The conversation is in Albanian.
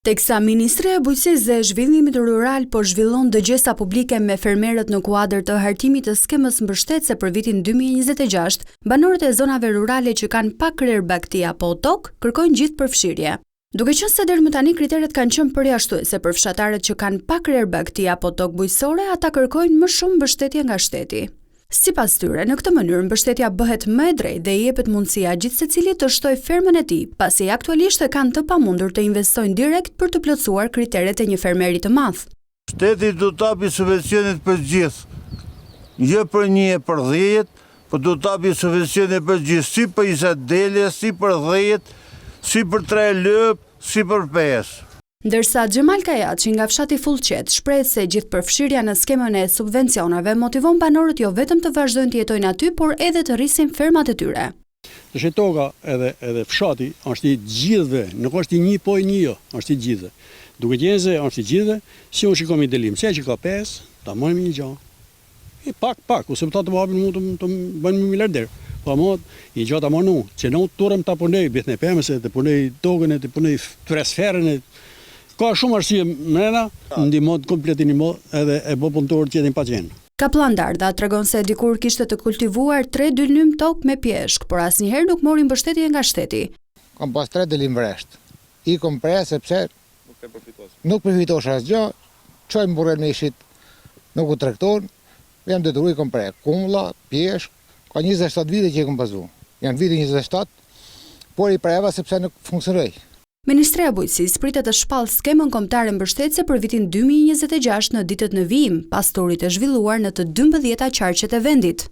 Teksa Ministria e Bujqësisë dhe Zhvillimit Rural po zhvillon dëgjesa publike me fermerët në kuadër të hartimit të skemës mbështetëse për vitin 2026, banorët e zonave rurale që kanë pak krerë bagti apo tok kërkojnë gjithë përfshirje. Duke qenë se deri më tani kriteret kanë qenë përjashtuese për fshatarët që kanë pak krerë bagti apo tok bujqësore, ata kërkojnë më shumë mbështetje nga shteti. Sipas tyre, në këtë mënyrë mbështetja bëhet më e drejtë dhe i jepet mundësia gjithë secilit të shtojë fermën e tij, pasi aktualisht e kanë të pamundur të investojnë direkt për të plotësuar kriteret e një fermeri të madh. Shteti do të japi subvencionet për gjithë, jo për 1 për 10, por do të japi subvencionet për gjithë, si për 20 dele, si për 10, si për 3 lëp, si për 5. Ndërsa Xhemal Kajaçi nga fshati Fullqet shpreh se gjithë përfshirja në skemën e subvencionave motivon banorët jo vetëm të vazhdojnë të jetojnë aty, por edhe të rrisin fermat e tyre. Që toka edhe fshati është i gjithëve, nuk është i një po i një jo, është i gjithëve. Duke qenë se është i gjithëve, si unë shikoj dalim, se që ka 5, ta marrim një gjë. E pak, ose ta të hapim mund të bëjmë miliarder. Po më i gjata më nu, që nuk turëm ta punoj bitne pemëse, të punoj tokën, të punoj transferën. Ka shumë arsye mrena, ndihmon kompletin edhe e bë punëtorët që jetin pa qenë. Kaplan Darda tregon se dikur kishte të kultivuar 3 dylnym tokë me pjeshk, por asnjëherë nuk mori mbështetje nga shteti. Kam pas 3 dylim vresht. I kom pre sepse nuk përfitosh asgjë, çojmë burrën me ishit, nuk u tregton, jam detyruar i kom pre. Kumlla, pjeshk, ka 27 vite që i kom pasu. Janë vite 27, por i preva sepse nuk funksionoi. Ministria e Bujqësisë pritet të shpallë skemën kombëtare mbështetëse për vitin 2026 në ditët në vijim, pas turit të zhvilluar në të 12 qarqet e vendit.